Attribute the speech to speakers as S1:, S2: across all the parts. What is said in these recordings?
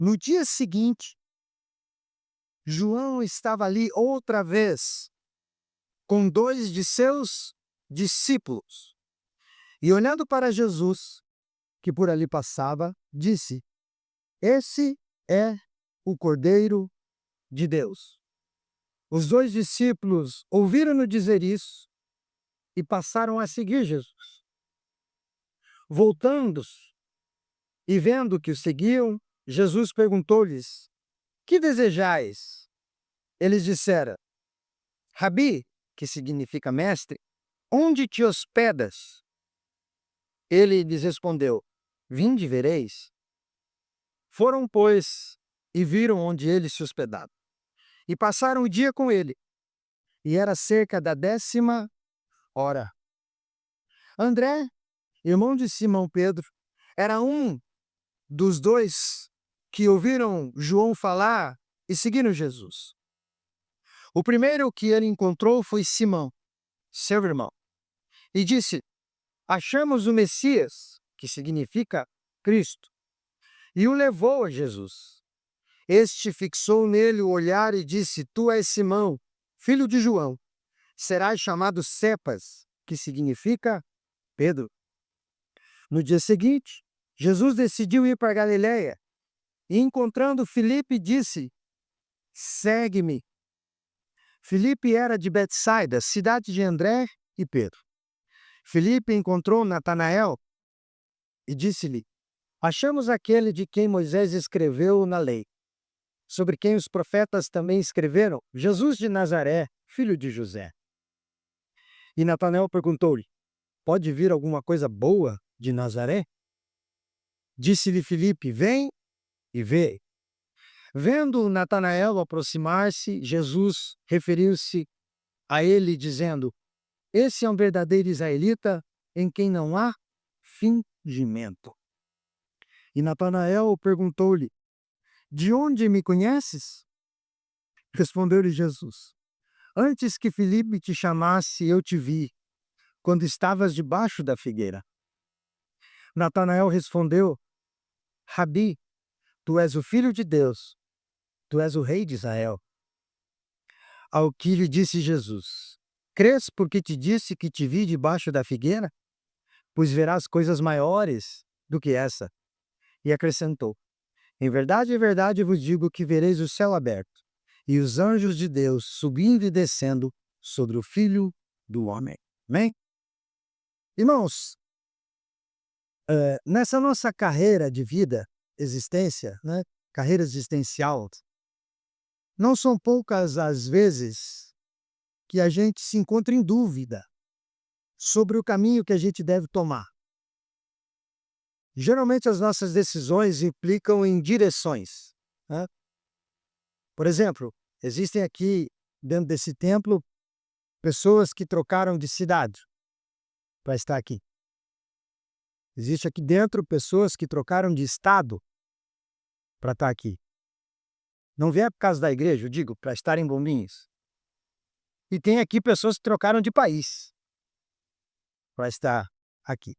S1: No dia seguinte, João estava ali outra vez, com 2 de seus discípulos. E olhando para Jesus, que por ali passava, disse: Esse é o Cordeiro de Deus. Os 2 discípulos ouviram-no dizer isso e passaram a seguir Jesus. Voltando e vendo que o seguiam, Jesus perguntou-lhes: Que desejais? Eles disseram: Rabi, que significa mestre, onde te hospedas? Ele lhes respondeu: Vinde, vereis. Foram, pois, e viram onde ele se hospedava. E passaram o dia com ele. E era cerca da 10ª hora. André, irmão de Simão Pedro, era um dos 2 que ouviram João falar e seguiram Jesus. O primeiro que ele encontrou foi Simão, seu irmão, e disse: Achamos o Messias, que significa Cristo, e o levou a Jesus. Este fixou nele o olhar e disse: Tu és Simão, filho de João. Serás chamado Cepas, que significa Pedro. No dia seguinte, Jesus decidiu ir para Galiléia e, encontrando Filipe, disse: Segue-me. Filipe era de Betsaida, cidade de André e Pedro. Filipe encontrou Natanael e disse-lhe: Achamos aquele de quem Moisés escreveu na lei, sobre quem os profetas também escreveram, Jesus de Nazaré, filho de José. E Natanael perguntou-lhe: Pode vir alguma coisa boa de Nazaré? Disse-lhe Filipe: Vem e vê. Vendo Natanael aproximar-se, Jesus referiu-se a ele dizendo: Esse é um verdadeiro israelita em quem não há fingimento. E Natanael perguntou-lhe: De onde me conheces? Respondeu-lhe Jesus: Antes que Filipe te chamasse, eu te vi, quando estavas debaixo da figueira. Natanael respondeu: Rabi, tu és o filho de Deus, tu és o rei de Israel. Ao que lhe disse Jesus: Crês porque te disse que te vi debaixo da figueira? Pois verás coisas maiores do que essa. E acrescentou: em verdade vos digo que vereis o céu aberto e os anjos de Deus subindo e descendo sobre o Filho do Homem. Amém? Irmãos, nessa nossa carreira de vida, existência, né, carreira existencial, não são poucas as vezes que a gente se encontra em dúvida sobre o caminho que a gente deve tomar. Geralmente as nossas decisões implicam em direções, né? Por exemplo, existem aqui dentro desse templo pessoas que trocaram de cidade para estar aqui. Existe aqui dentro pessoas que trocaram de estado para estar aqui. Não vier por causa da igreja, eu digo, para estar em Bombinhas. E tem aqui pessoas que trocaram de país para estar aqui.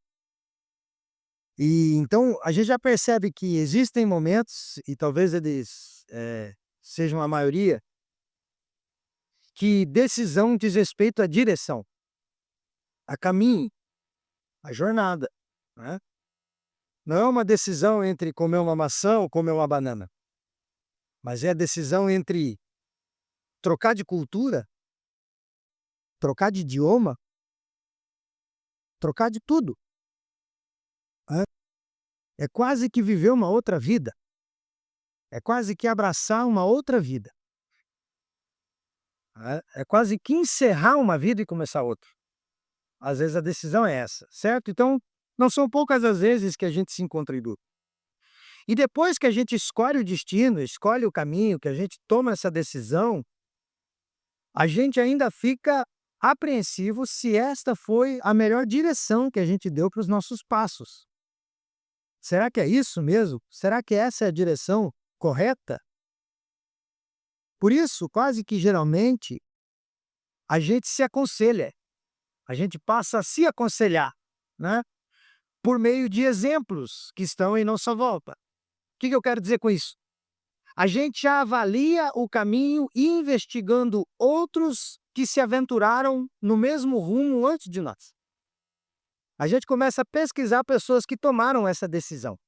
S1: E então a gente já percebe que existem momentos, e talvez eles sejam a maioria, que decisão diz respeito à direção, a caminho, a jornada, né? Não é uma decisão entre comer uma maçã ou comer uma banana, mas é a decisão entre trocar de cultura, trocar de idioma, trocar de tudo, né? É quase que viver uma outra vida, é quase que abraçar uma outra vida, né? É quase que encerrar uma vida e começar outra. Às vezes a decisão é essa, certo? Então, não são poucas as vezes que a gente se encontra em dúvida. E depois que a gente escolhe o destino, escolhe o caminho, que a gente toma essa decisão, a gente ainda fica apreensivo se esta foi a melhor direção que a gente deu para os nossos passos. Será que é isso mesmo? Será que essa é a direção correta? Por isso, quase que geralmente, a gente se aconselha, a gente passa a se aconselhar, né? Por meio de exemplos que estão em nossa volta. O que eu quero dizer com isso? A gente avalia o caminho investigando outros que se aventuraram no mesmo rumo antes de nós. A gente começa a pesquisar pessoas que tomaram essa decisão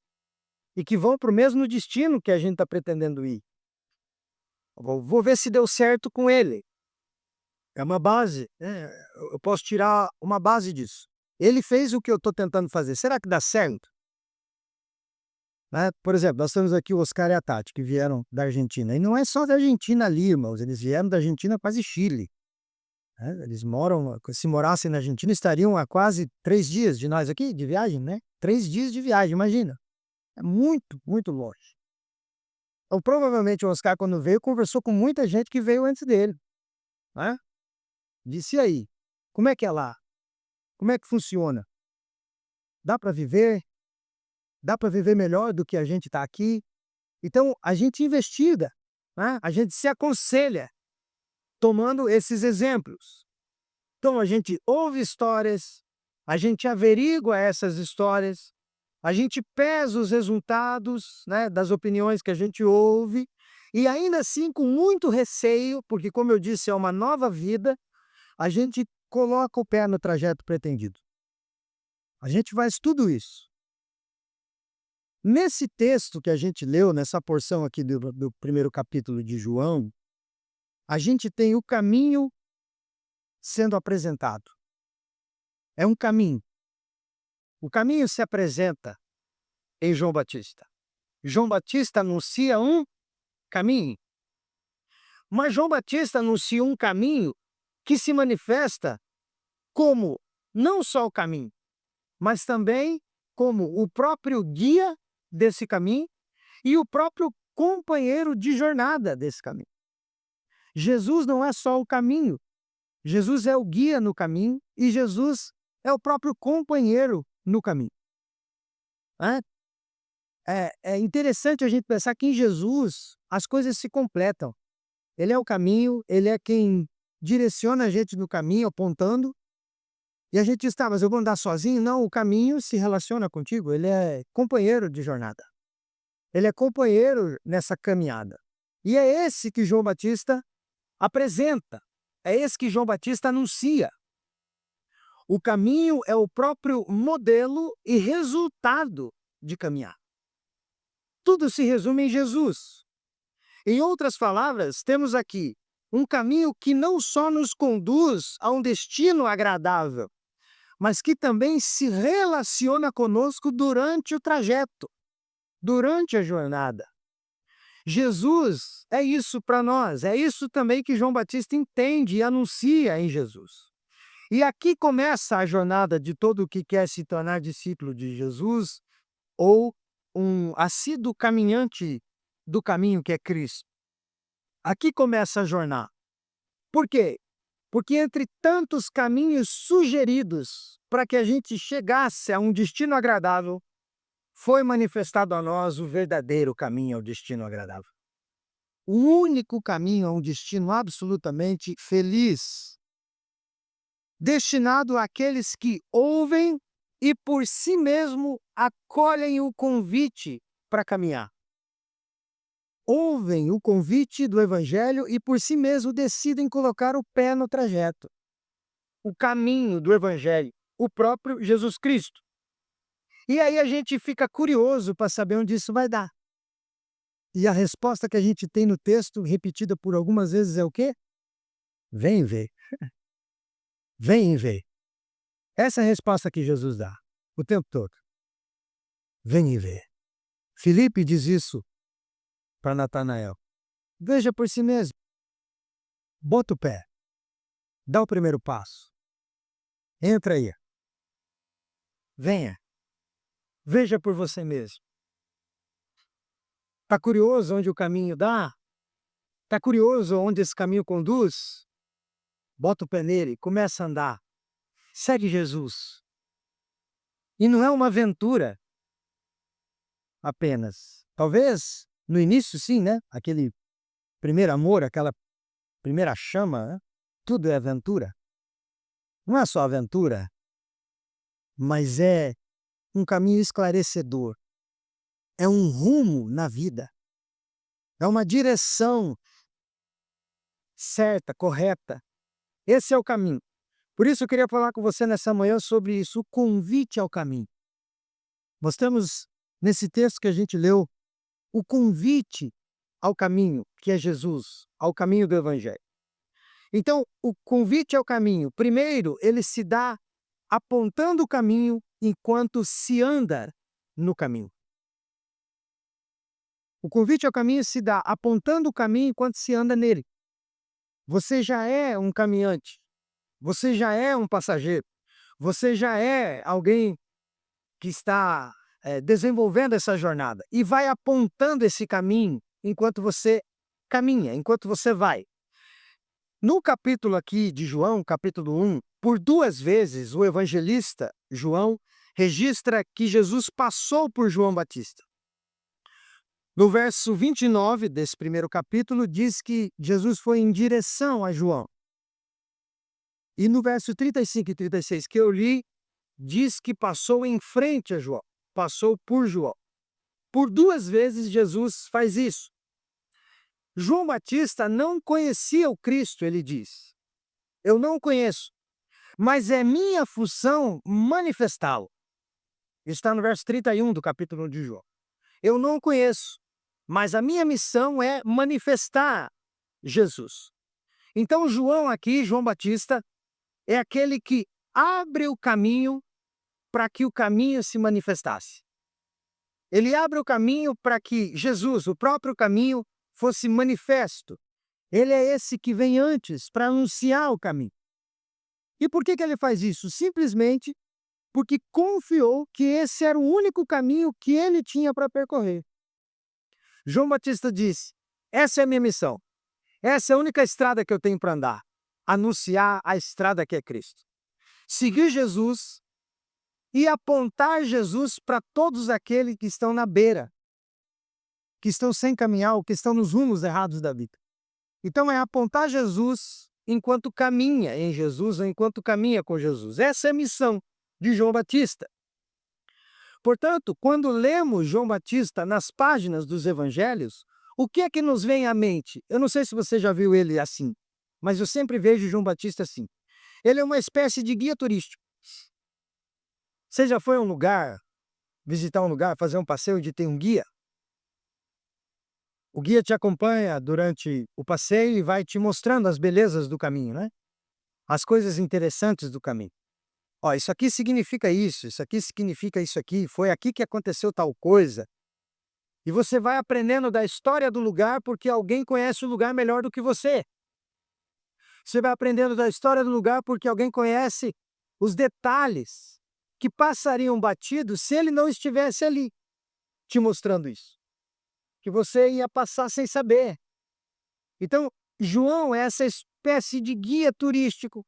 S1: e que vão para o mesmo destino que a gente está pretendendo ir. Vou ver se deu certo com ele. É uma base, né, eu posso tirar uma base disso. Ele fez o que eu estou tentando fazer, será que dá certo? Né, por exemplo, nós temos aqui o Oscar e a Tati, que vieram da Argentina, e não é só da Argentina ali, irmãos, eles vieram da Argentina quase Chile, né, eles moram se morassem na Argentina, estariam a quase 3 dias de nós aqui, de viagem, né, 3 dias de viagem, imagina. É muito, muito longe. Então, provavelmente, o Oscar, quando veio, conversou com muita gente que veio antes dele, né. Disse: "E aí, como é que é lá? Como é que funciona? Dá para viver? Dá para viver melhor do que a gente está aqui?" Então, a gente investiga, né, a gente se aconselha tomando esses exemplos. Então, a gente ouve histórias, a gente averigua essas histórias, a gente pesa os resultados, né, das opiniões que a gente ouve, e ainda assim com muito receio, porque como eu disse, é uma nova vida, a gente coloca o pé no trajeto pretendido. A gente faz tudo isso. Nesse texto que a gente leu, nessa porção aqui do primeiro capítulo de João, a gente tem o caminho sendo apresentado. É um caminho. O caminho se apresenta em João Batista. João Batista anuncia um caminho. Mas João Batista anuncia um caminho que se manifesta como não só o caminho, mas também como o próprio guia desse caminho e o próprio companheiro de jornada desse caminho. Jesus não é só o caminho, Jesus é o guia no caminho e Jesus é o próprio companheiro no caminho. Né? É interessante a gente pensar que em Jesus as coisas se completam. Ele é o caminho, ele é quem direciona a gente no caminho, apontando, e a gente está, mas eu vou andar sozinho? Não, o caminho se relaciona contigo, ele é companheiro de jornada. Ele é companheiro nessa caminhada. E é esse que João Batista apresenta, é esse que João Batista anuncia. O caminho é o próprio modelo e resultado de caminhar. Tudo se resume em Jesus. Em outras palavras, temos aqui um caminho que não só nos conduz a um destino agradável, mas que também se relaciona conosco durante o trajeto, durante a jornada. Jesus é isso para nós, é isso também que João Batista entende e anuncia em Jesus. E aqui começa a jornada de todo o que quer se tornar discípulo de Jesus ou um assíduo caminhante do caminho que é Cristo. Aqui começa a jornada. Por quê? Porque entre tantos caminhos sugeridos para que a gente chegasse a um destino agradável, foi manifestado a nós o verdadeiro caminho ao destino agradável. O único caminho a um destino absolutamente feliz, destinado àqueles que ouvem e por si mesmo acolhem o convite para caminhar. Ouvem o convite do Evangelho e por si mesmo decidem colocar o pé no trajeto. O caminho do Evangelho, o próprio Jesus Cristo. E aí a gente fica curioso para saber onde isso vai dar. E a resposta que a gente tem no texto, repetida por algumas vezes, é o quê? Vem ver. Vem ver. Essa é a resposta que Jesus dá o tempo todo. Vem e vê. Filipe diz isso para Natanael. Veja por si mesmo. Bota o pé. Dá o primeiro passo. Entra aí. Venha. Veja por você mesmo. Está curioso onde o caminho dá? Está curioso onde esse caminho conduz? Bota o pé nele, começa a andar. Segue Jesus. E não é uma aventura apenas. Talvez no início sim, né? Aquele primeiro amor, aquela primeira chama, né? Tudo é aventura. Não é só aventura, mas é um caminho esclarecedor. É um rumo na vida. É uma direção certa, correta. Esse é o caminho. Por isso eu queria falar com você nessa manhã sobre isso, o convite ao caminho. Nós temos, nesse texto que a gente leu, o convite ao caminho, que é Jesus, ao caminho do Evangelho. Então, o convite ao caminho, primeiro, ele se dá apontando o caminho enquanto se anda no caminho. O convite ao caminho se dá apontando o caminho enquanto se anda nele. Você já é um caminhante, você já é um passageiro, você já é alguém que está desenvolvendo essa jornada e vai apontando esse caminho enquanto você caminha, enquanto você vai. No capítulo aqui de João, capítulo 1, por 2 vezes o evangelista João registra que Jesus passou por João Batista. No verso 29 desse primeiro capítulo, diz que Jesus foi em direção a João. E no verso 35 e 36 que eu li, diz que passou em frente a João, passou por João. Por 2 vezes Jesus faz isso. João Batista não conhecia o Cristo, ele diz. Eu não conheço, mas é minha função manifestá-lo. Está no verso 31 do capítulo 1 de João. Eu não conheço, mas a minha missão é manifestar Jesus. Então João aqui, João Batista, é aquele que abre o caminho para que o caminho se manifestasse. Ele abre o caminho para que Jesus, o próprio caminho, fosse manifesto. Ele é esse que vem antes para anunciar o caminho. E por que ele faz isso? Simplesmente porque confiou que esse era o único caminho que ele tinha para percorrer. João Batista disse: essa é a minha missão. Essa é a única estrada que eu tenho para andar. Anunciar a estrada que é Cristo. Seguir Jesus e apontar Jesus para todos aqueles que estão na beira, que estão sem caminhar ou que estão nos rumos errados da vida. Então é apontar Jesus enquanto caminha em Jesus ou enquanto caminha com Jesus. Essa é a missão de João Batista. Portanto, quando lemos João Batista nas páginas dos evangelhos, o que é que nos vem à mente? Eu não sei se você já viu ele assim, mas eu sempre vejo João Batista assim. Ele é uma espécie de guia turístico. Você já foi a um lugar, visitar um lugar, fazer um passeio onde tem um guia? O guia te acompanha durante o passeio e vai te mostrando as belezas do caminho, né? As coisas interessantes do caminho. Ó, isso aqui significa isso aqui significa isso aqui, foi aqui que aconteceu tal coisa. E você vai aprendendo da história do lugar porque alguém conhece o lugar melhor do que você. Você vai aprendendo da história do lugar porque alguém conhece os detalhes que passariam batidos se ele não estivesse ali, te mostrando isso. Que você ia passar sem saber. Então, João é essa espécie de guia turístico.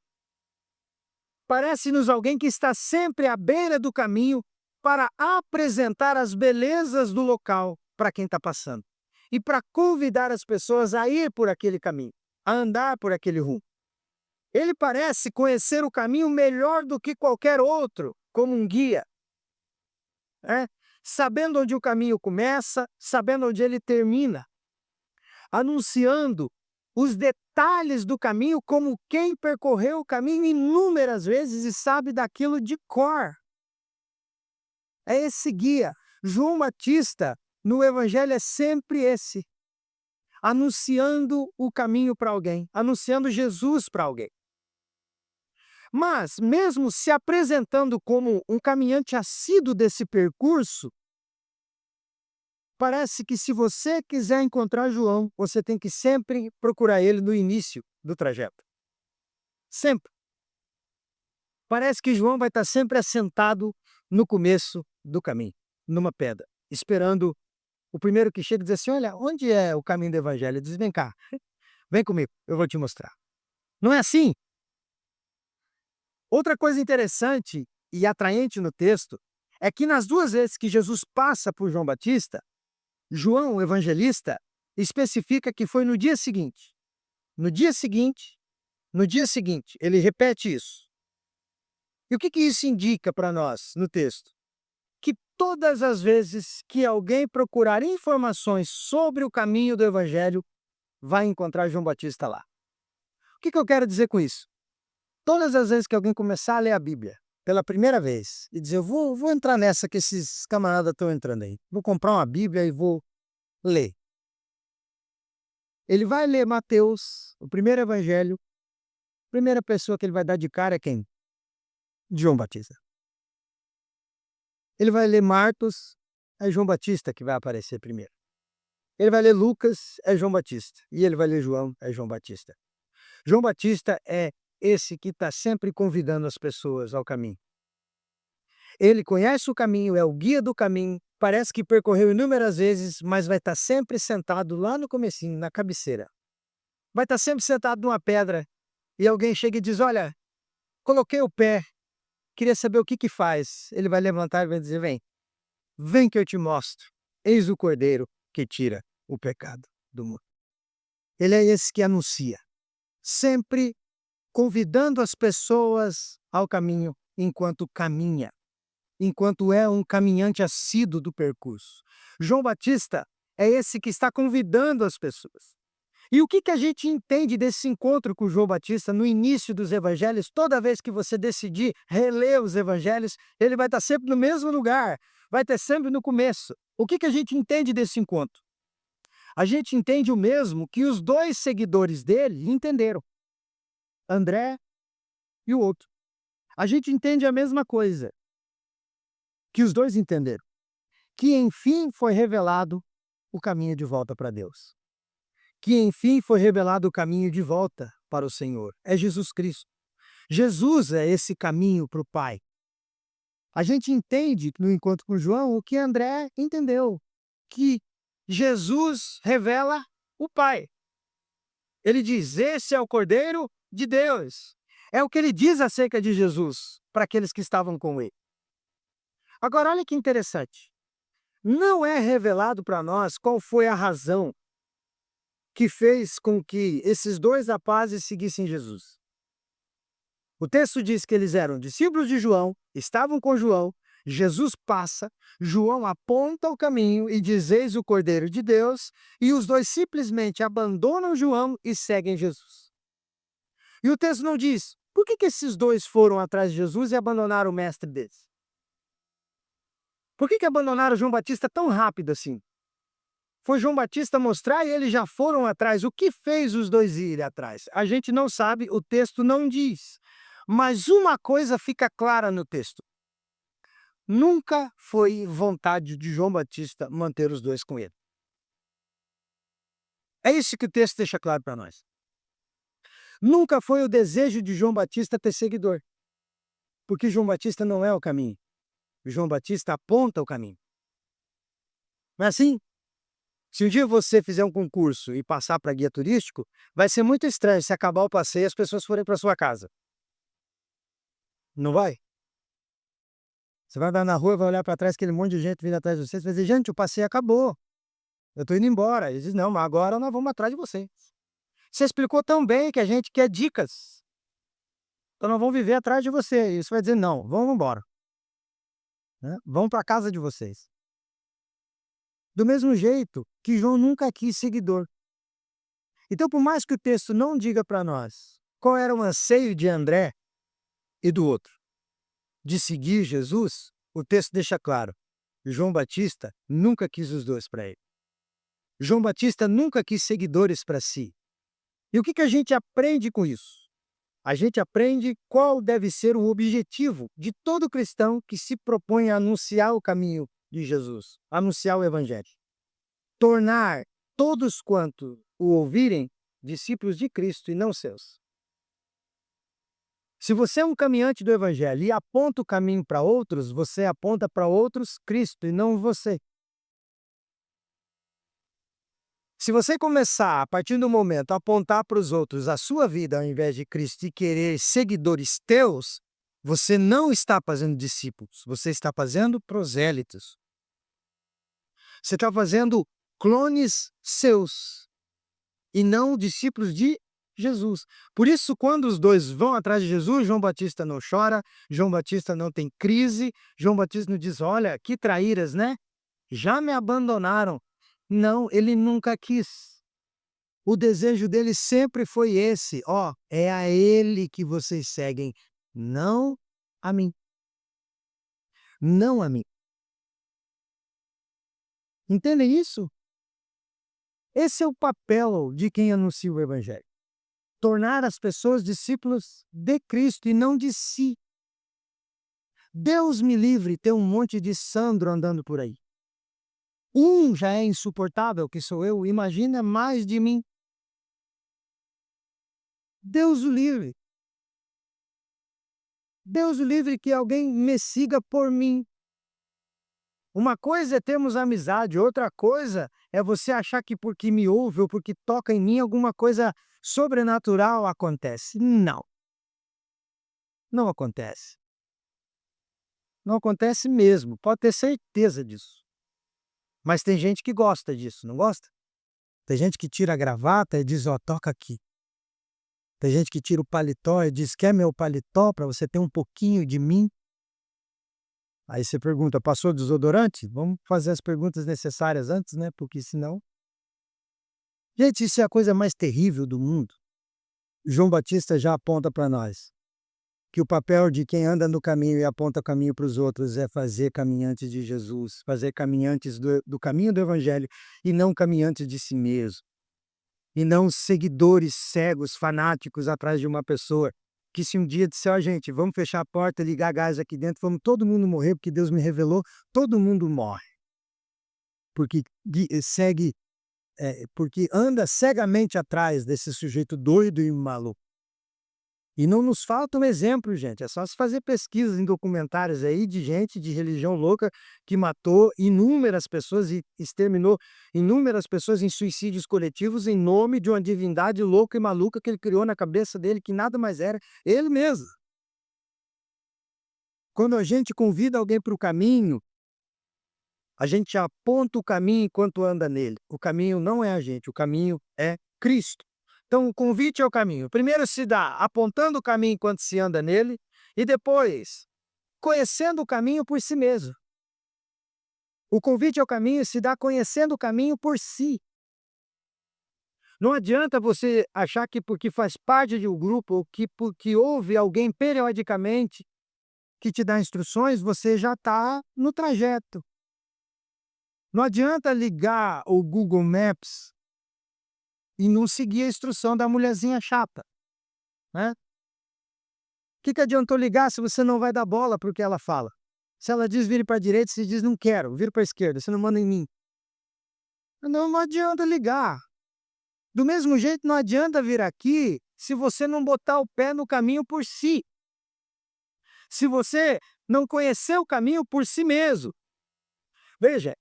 S1: Parece-nos alguém que está sempre à beira do caminho para apresentar as belezas do local para quem está passando e para convidar as pessoas a ir por aquele caminho, a andar por aquele rumo. Ele parece conhecer o caminho melhor do que qualquer outro, como um guia, né? Sabendo onde o caminho começa, sabendo onde ele termina, anunciando os detalhes do caminho como quem percorreu o caminho inúmeras vezes e sabe daquilo de cor. É esse guia. João Batista, no Evangelho, é sempre esse, anunciando o caminho para alguém, anunciando Jesus para alguém. Mas, mesmo se apresentando como um caminhante assíduo desse percurso, parece que se você quiser encontrar João, você tem que sempre procurar ele no início do trajeto. Sempre. Parece que João vai estar sempre assentado no começo do caminho, numa pedra, esperando o primeiro que chega e diz assim: olha, onde é o caminho do evangelho? Ele diz: vem cá, vem comigo, eu vou te mostrar. Não é assim? Outra coisa interessante e atraente no texto é que nas 2 vezes que Jesus passa por João Batista, João, o evangelista, especifica que foi no dia seguinte. No dia seguinte, no dia seguinte, ele repete isso. E o que isso indica para nós no texto? Que todas as vezes que alguém procurar informações sobre o caminho do Evangelho, vai encontrar João Batista lá. O que eu quero dizer com isso? Todas as vezes que alguém começar a ler a Bíblia pela primeira vez e dizer, eu vou entrar nessa que esses camaradas estão entrando aí, vou comprar uma Bíblia e vou ler. Ele vai ler Mateus, o primeiro evangelho, a primeira pessoa que ele vai dar de cara é quem? João Batista. Ele vai ler Marcos, é João Batista que vai aparecer primeiro. Ele vai ler Lucas, é João Batista. E ele vai ler João, é João Batista. João Batista é esse que está sempre convidando as pessoas ao caminho. Ele conhece o caminho, é o guia do caminho, parece que percorreu inúmeras vezes, mas vai estar sempre sentado lá no comecinho, na cabeceira. Vai estar sempre sentado numa pedra e alguém chega e diz, olha, coloquei o pé, queria saber o que faz. Ele vai levantar e vai dizer, vem que eu te mostro. Eis o Cordeiro que tira o pecado do mundo. Ele é esse que anuncia, sempre convidando as pessoas ao caminho enquanto caminha, enquanto é um caminhante assíduo do percurso. João Batista é esse que está convidando as pessoas. E o que a gente entende desse encontro com João Batista no início dos evangelhos? Toda vez que você decidir reler os evangelhos, ele vai estar sempre no mesmo lugar, vai estar sempre no começo. O que a gente entende desse encontro? A gente entende o mesmo que os dois seguidores dele entenderam. André e o outro. A gente entende a mesma coisa que os dois entenderam. Que enfim foi revelado o caminho de volta para Deus. Que enfim foi revelado o caminho de volta para o Senhor. É Jesus Cristo. Jesus é esse caminho para o Pai. A gente entende no encontro com João o que André entendeu. Que Jesus revela o Pai. Ele diz, esse é o Cordeiro de Deus. É o que ele diz acerca de Jesus para aqueles que estavam com ele. Agora, olha que interessante. Não é revelado para nós qual foi a razão que fez com que esses dois rapazes seguissem Jesus. O texto diz que eles eram discípulos de João, estavam com João, Jesus passa, João aponta o caminho e diz, eis o Cordeiro de Deus, e os dois simplesmente abandonam João e seguem Jesus. E o texto não diz, por que esses dois foram atrás de Jesus e abandonaram o mestre deles? Por que abandonaram João Batista tão rápido assim? Foi João Batista mostrar e eles já foram atrás. O que fez os dois irem atrás? A gente não sabe, o texto não diz. Mas uma coisa fica clara no texto. Nunca foi vontade de João Batista manter os dois com ele. É isso que o texto deixa claro para nós. Nunca foi o desejo de João Batista ter seguidor. Porque João Batista não é o caminho. João Batista aponta o caminho. Não é assim? Se um dia você fizer um concurso e passar para guia turístico, vai ser muito estranho se acabar o passeio e as pessoas forem para sua casa. Não vai? Você vai andar na rua, vai olhar para trás, aquele monte de gente vindo atrás de você, você vai dizer, gente, o passeio acabou. Eu estou indo embora. Eles dizem, não, mas agora nós vamos atrás de você. Você explicou tão bem que a gente quer dicas. Então nós vamos viver atrás de você. E você vai dizer, não, vamos embora. Né? Vamos para a casa de vocês. Do mesmo jeito que João nunca quis seguidor. Então, por mais que o texto não diga para nós qual era o anseio de André e do outro de seguir Jesus, o texto deixa claro, João Batista nunca quis os dois para ele. João Batista nunca quis seguidores para si. E o que a gente aprende com isso? A gente aprende qual deve ser o objetivo de todo cristão que se propõe a anunciar o caminho de Jesus, anunciar o Evangelho. Tornar todos quanto o ouvirem discípulos de Cristo e não seus. Se você é um caminhante do Evangelho e aponta o caminho para outros, você aponta para outros Cristo e não você. Se você começar, a partir do momento, a apontar para os outros a sua vida ao invés de Cristo e querer seguidores teus, você não está fazendo discípulos, você está fazendo prosélitos. Você está fazendo clones seus e não discípulos de Jesus. Por isso, quando os dois vão atrás de Jesus, João Batista não chora, João Batista não tem crise, João Batista não diz: olha, que traíras, né? Já me abandonaram. Não, ele nunca quis. O desejo dele sempre foi esse: ó, é a ele que vocês seguem, não a mim. Não a mim. Entendem isso? Esse é o papel de quem anuncia o evangelho. Tornar as pessoas discípulos de Cristo e não de si. Deus me livre ter um monte de Sandro andando por aí. Um já é insuportável, que sou eu, imagina mais de mim. Deus o livre. Deus o livre que alguém me siga por mim. Uma coisa é termos amizade, outra coisa é você achar que porque me ouve ou porque toca em mim alguma coisa sobrenatural acontece. Não, não acontece. Não acontece mesmo, pode ter certeza disso. Mas tem gente que gosta disso, não gosta? Tem gente que tira a gravata e diz: ó, toca aqui. Tem gente que tira o paletó e diz: quer meu paletó para você ter um pouquinho de mim? Aí você pergunta: passou desodorante? Vamos fazer as perguntas necessárias antes, né? Porque senão. Gente, isso é a coisa mais terrível do mundo. João Batista já aponta para nós que o papel de quem anda no caminho e aponta o caminho para os outros é fazer caminhantes de Jesus, fazer caminhantes do caminho do Evangelho e não caminhantes de si mesmo. E não seguidores cegos, fanáticos atrás de uma pessoa que se um dia disser: ó, gente, vamos fechar a porta, ligar gás aqui dentro, vamos todo mundo morrer porque Deus me revelou, todo mundo morre. Porque segue, porque anda cegamente atrás desse sujeito doido e maluco. E não nos falta um exemplo, gente, é só se fazer pesquisas em documentários aí de gente de religião louca que matou inúmeras pessoas e exterminou inúmeras pessoas em suicídios coletivos em nome de uma divindade louca e maluca que ele criou na cabeça dele, que nada mais era ele mesmo. Quando a gente convida alguém para o caminho, a gente aponta o caminho enquanto anda nele. O caminho não é a gente, o caminho é Cristo. Então, o convite ao caminho. Primeiro se dá apontando o caminho enquanto se anda nele, e depois conhecendo o caminho por si mesmo. O convite ao caminho se dá conhecendo o caminho por si. Não adianta você achar que porque faz parte de um grupo, ou que porque ouve alguém periodicamente que te dá instruções, você já está no trajeto. Não adianta ligar o Google Maps e não seguir a instrução da mulherzinha chata, né? Que adiantou ligar se você não vai dar bola para o que ela fala? Se ela diz vire para a direita, você diz não quero, vire para a esquerda, você não manda em mim. Não adianta ligar. Do mesmo jeito, não adianta vir aqui se você não botar o pé no caminho por si. Se você não conhecer o caminho por si mesmo. Veja,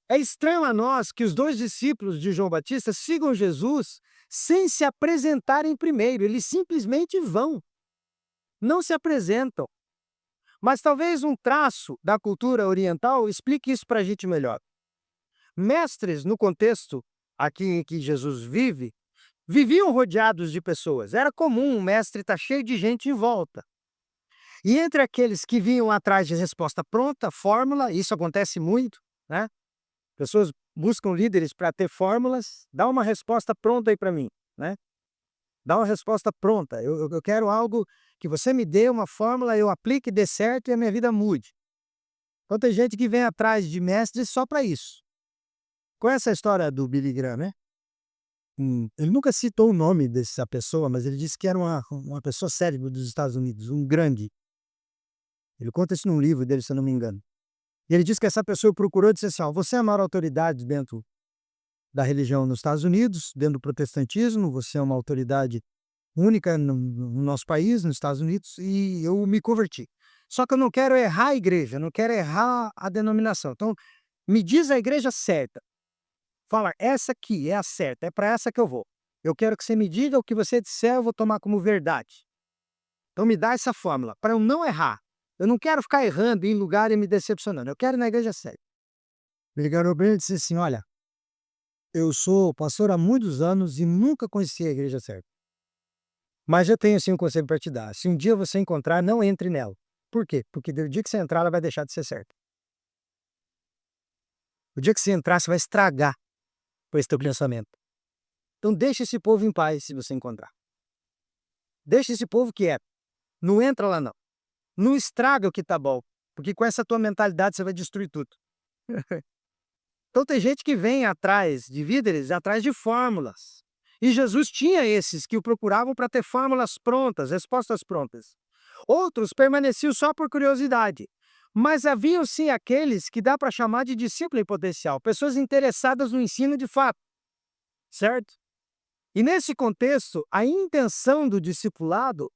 S1: é estranho a nós que os dois discípulos de João Batista sigam Jesus sem se apresentarem primeiro. Eles simplesmente vão. Não se apresentam. Mas talvez um traço da cultura oriental explique isso para a gente melhor. Mestres, no contexto aqui em que Jesus vive, viviam rodeados de pessoas. Era comum um mestre estar cheio de gente em volta. E entre aqueles que vinham atrás de resposta pronta, fórmula, isso acontece muito, né? Pessoas buscam líderes para ter fórmulas, dá uma resposta pronta aí para mim, né? Dá uma resposta pronta. Eu quero algo que você me dê uma fórmula, eu aplique, dê certo e a minha vida mude. Então tem gente que vem atrás de mestres só para isso. Conhece a história do Billy Graham, né? Ele nunca citou o nome dessa pessoa, mas ele disse que era uma pessoa célebre dos Estados Unidos, um grande. Ele conta isso num livro dele, se eu não me engano. E ele disse que essa pessoa procurou e disse assim: ó, você é a maior autoridade dentro da religião nos Estados Unidos, dentro do protestantismo, você é uma autoridade única no nosso país, nos Estados Unidos, e eu me converti. Só que eu não quero errar a igreja, não quero errar a denominação. Então, me diz a igreja certa. Fala, essa aqui é a certa, é para essa que eu vou. Eu quero que você me diga o que você disser, eu vou tomar como verdade. Então me dá essa fórmula, para eu não errar. Eu não quero ficar errando em lugar e me decepcionando. Eu quero ir na igreja certa. Ele ligou para ele e disse assim: olha, eu sou pastor há muitos anos e nunca conheci a igreja certa. Mas eu tenho sim um conselho para te dar. Se um dia você encontrar, não entre nela. Por quê? Porque do dia que você entrar, ela vai deixar de ser certa. O dia que você entrar, você vai estragar com esse teu pensamento. Então deixa esse povo em paz se você encontrar. Deixa esse povo quieto. Não entra lá não. Não estraga o que tá bom, porque com essa tua mentalidade você vai destruir tudo. Então tem gente que vem atrás de líderes, atrás de fórmulas. E Jesus tinha esses que o procuravam para ter fórmulas prontas, respostas prontas. Outros permaneciam só por curiosidade. Mas haviam sim aqueles que dá para chamar de discípulo em potencial, pessoas interessadas no ensino de fato, certo? E nesse contexto, a intenção do discipulado,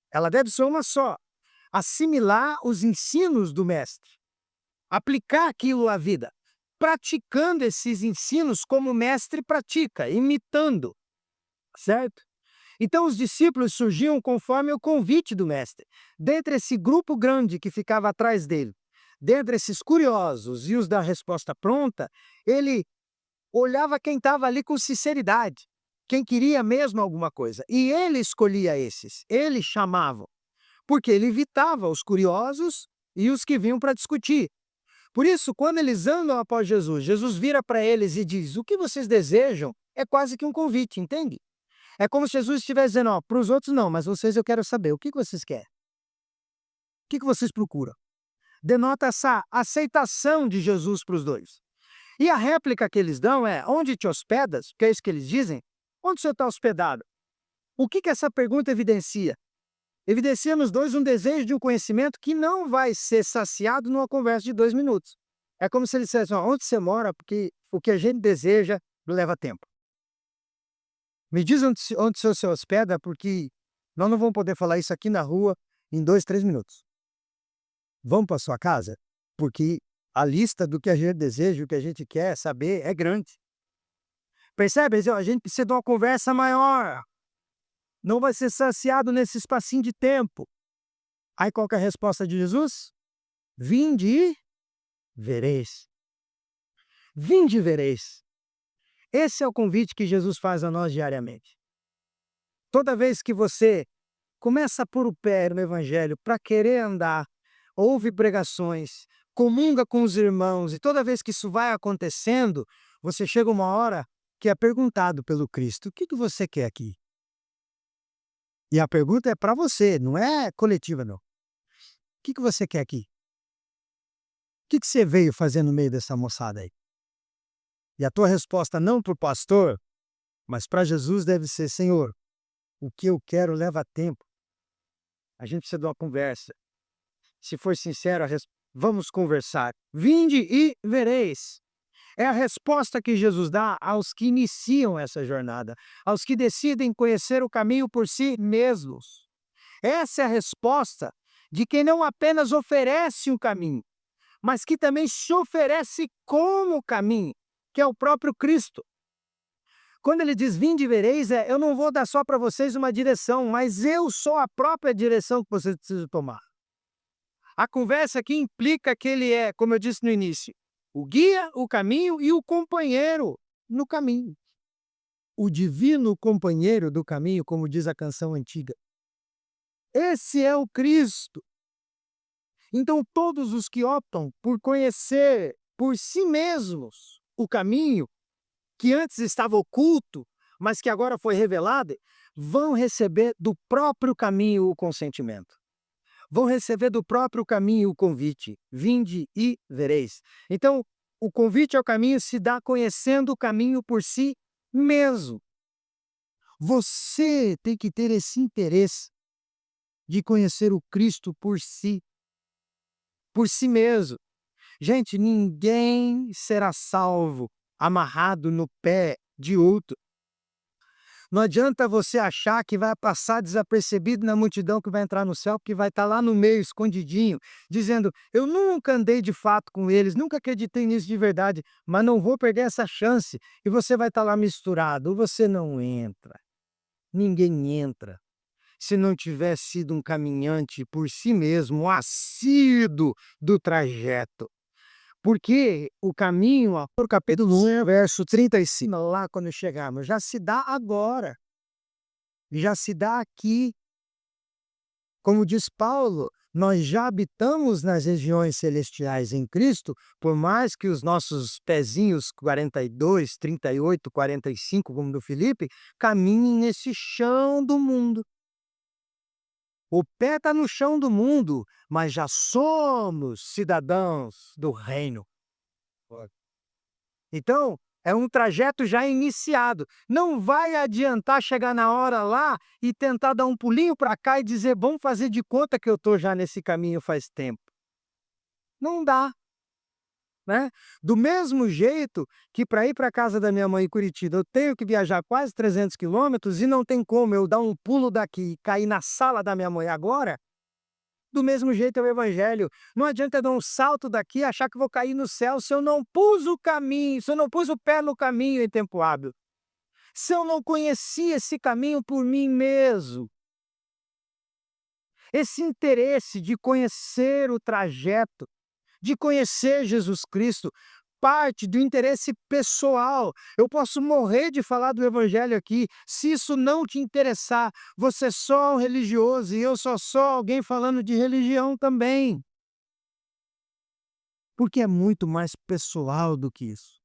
S1: ela deve ser uma só: assimilar os ensinos do mestre, aplicar aquilo à vida, praticando esses ensinos como o mestre pratica, imitando, certo? Então os discípulos surgiam conforme o convite do mestre. Dentre esse grupo grande que ficava atrás dele, dentre esses curiosos e os da resposta pronta, ele olhava quem estava ali com sinceridade, quem queria mesmo alguma coisa. E ele escolhia esses, ele chamava, porque ele evitava os curiosos e os que vinham para discutir. Por isso, quando eles andam após Jesus, Jesus vira para eles e diz: "O que vocês desejam?" É quase que um convite, entende? É como se Jesus estivesse dizendo: "Ó, para os outros não, mas vocês eu quero saber, o que vocês querem? O que vocês procuram?" Denota essa aceitação de Jesus para os dois. E a réplica que eles dão é: "Onde te hospedas?" Que é isso que eles dizem. Onde você está hospedado? O que essa pergunta evidencia? Evidencia nos dois um desejo de um conhecimento que não vai ser saciado numa conversa de 2 minutos. É como se eles dissessem: "Ó, onde você mora? Porque o que a gente deseja leva tempo. Me diz onde você se hospeda, porque nós não vamos poder falar isso aqui na rua em 2, 3 minutos. Vamos para sua casa? Porque a lista do que a gente deseja, o que a gente quer saber é grande." Percebe? A gente precisa de uma conversa maior. Não vai ser saciado nesse espacinho de tempo. Aí qual que é a resposta de Jesus? Vinde e vereis. Vinde e vereis. Esse é o convite que Jesus faz a nós diariamente. Toda vez que você começa a pôr o pé no evangelho para querer andar, ouve pregações, comunga com os irmãos, e toda vez que isso vai acontecendo, você chega uma hora que é perguntado pelo Cristo: "O que você quer aqui?" E a pergunta é para você, não é coletiva não. "O que você quer aqui? O que você veio fazer no meio dessa moçada aí?" E a tua resposta não para o pastor, mas para Jesus deve ser: "Senhor, o que eu quero leva tempo. A gente precisa de uma conversa. Se for sincero, vamos conversar. Vinde e vereis." É a resposta que Jesus dá aos que iniciam essa jornada, aos que decidem conhecer o caminho por si mesmos. Essa é a resposta de quem não apenas oferece um caminho, mas que também se oferece como caminho, que é o próprio Cristo. Quando ele diz: "Vinde e vereis", eu não vou dar só para vocês uma direção, mas eu sou a própria direção que vocês precisam tomar. A conversa aqui implica que ele é, como eu disse no início, o guia, o caminho e o companheiro no caminho. O divino companheiro do caminho, como diz a canção antiga. Esse é o Cristo. Então, todos os que optam por conhecer por si mesmos o caminho, que antes estava oculto, mas que agora foi revelado, vão receber do próprio caminho o consentimento. Vão receber do próprio caminho o convite: "Vinde e vereis." Então, o convite ao caminho se dá conhecendo o caminho por si mesmo. Você tem que ter esse interesse de conhecer o Cristo por si mesmo. Gente, ninguém será salvo amarrado no pé de outro. Não adianta você achar que vai passar desapercebido na multidão que vai entrar no céu, porque vai estar lá no meio, escondidinho, dizendo: "Eu nunca andei de fato com eles, nunca acreditei nisso de verdade, mas não vou perder essa chance." E você vai estar lá misturado. Você não entra. Ninguém entra se não tiver sido um caminhante por si mesmo, assíduo do trajeto. Porque o caminho, ó, o capítulo 1, verso 35, lá quando chegarmos, já se dá agora. já se dá aqui. Como diz Paulo, nós já habitamos nas regiões celestiais em Cristo, por mais que os nossos pezinhos 42, 38, 45, como do Filipe, caminhem nesse chão do mundo. O pé está no chão do mundo, mas já somos cidadãos do reino. Então, é um trajeto já iniciado. Não vai adiantar chegar na hora lá e tentar dar um pulinho para cá e dizer: vamos fazer de conta que eu estou já nesse caminho faz tempo. Não dá, né? Do mesmo jeito que para ir para a casa da minha mãe em Curitiba, eu tenho que viajar quase 300 quilômetros e não tem como eu dar um pulo daqui e cair na sala da minha mãe agora. Do mesmo jeito é o evangelho. Não adianta eu dar um salto daqui e achar que vou cair no céu se eu não pus o caminho, se eu não pus o pé no caminho em tempo hábil. Se eu não conheci esse caminho por mim mesmo. Esse interesse de conhecer o trajeto, de conhecer Jesus Cristo, parte do interesse pessoal. Eu posso morrer de falar do evangelho aqui, se isso não te interessar, você é só um religioso e eu sou alguém falando de religião também. Porque é muito mais pessoal do que isso.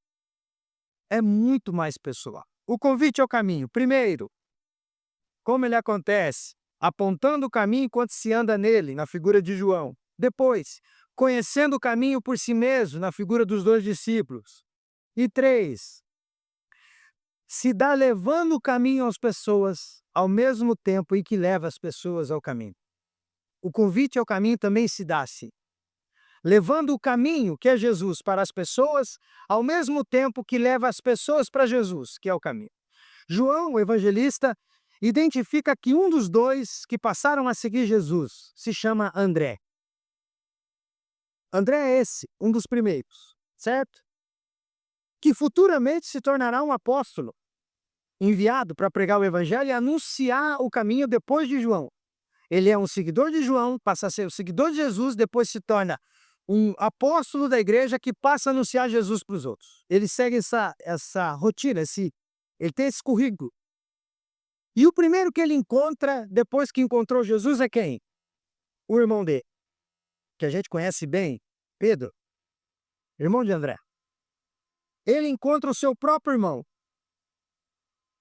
S1: É muito mais pessoal. O convite ao caminho, primeiro, como ele acontece? Apontando o caminho enquanto se anda nele, na figura de João. Depois, conhecendo o caminho por si mesmo, na figura dos 2 discípulos. E 3, se dá levando o caminho às pessoas, ao mesmo tempo em que leva as pessoas ao caminho. O convite ao caminho também se dá assim, levando o caminho, que é Jesus, para as pessoas, ao mesmo tempo que leva as pessoas para Jesus, que é o caminho. João, o evangelista, identifica que um dos 2 que passaram a seguir Jesus se chama André. André é esse, um dos primeiros, certo? Que futuramente se tornará um apóstolo, enviado para pregar o evangelho e anunciar o caminho depois de João. Ele é um seguidor de João, passa a ser o seguidor de Jesus, depois se torna um apóstolo da igreja que passa a anunciar Jesus para os outros. Ele segue essa rotina, ele tem esse currículo. E o primeiro que ele encontra, depois que encontrou Jesus, é quem? O irmão dele, que a gente conhece bem, Pedro, irmão de André. Ele encontra o seu próprio irmão.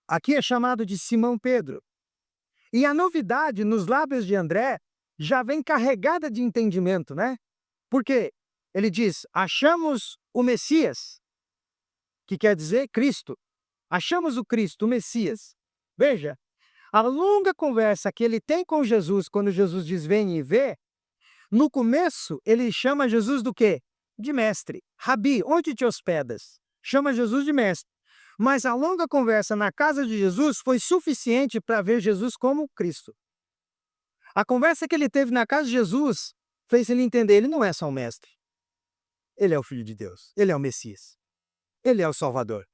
S1: Aqui é chamado de Simão Pedro. E a novidade nos lábios de André já vem carregada de entendimento, né? Porque ele diz: achamos o Messias, que quer dizer Cristo. Achamos o Cristo, o Messias. Veja, a longa conversa que ele tem com Jesus, quando Jesus diz vem e vê, no começo ele chama Jesus do quê? De mestre. Rabi, onde te hospedas? Chama Jesus de mestre. Mas a longa conversa na casa de Jesus foi suficiente para ver Jesus como Cristo. A conversa que ele teve na casa de Jesus fez ele entender, ele não é só um mestre. Ele é o Filho de Deus, ele é o Messias, ele é o Salvador.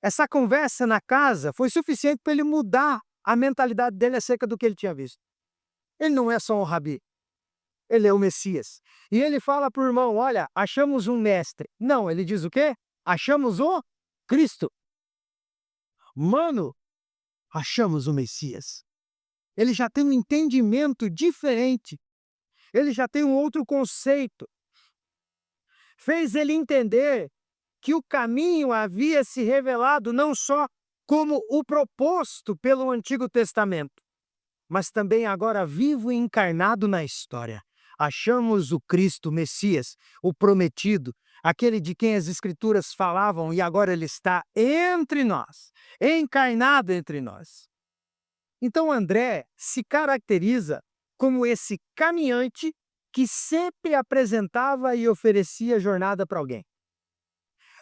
S1: Essa conversa na casa foi suficiente para ele mudar a mentalidade dele acerca do que ele tinha visto. Ele não é só um rabi, ele é o Messias. E ele fala para o irmão, olha, achamos um mestre. Não, ele diz o quê? Achamos o Cristo. Mano, achamos o Messias. Ele já tem um entendimento diferente. Ele já tem um outro conceito. Fez ele entender que o caminho havia se revelado não só como o proposto pelo Antigo Testamento, mas também agora vivo e encarnado na história. Achamos o Cristo, o Messias, o prometido, aquele de quem as Escrituras falavam e agora ele está entre nós, encarnado entre nós. Então André se caracteriza como esse caminhante que sempre apresentava e oferecia jornada para alguém.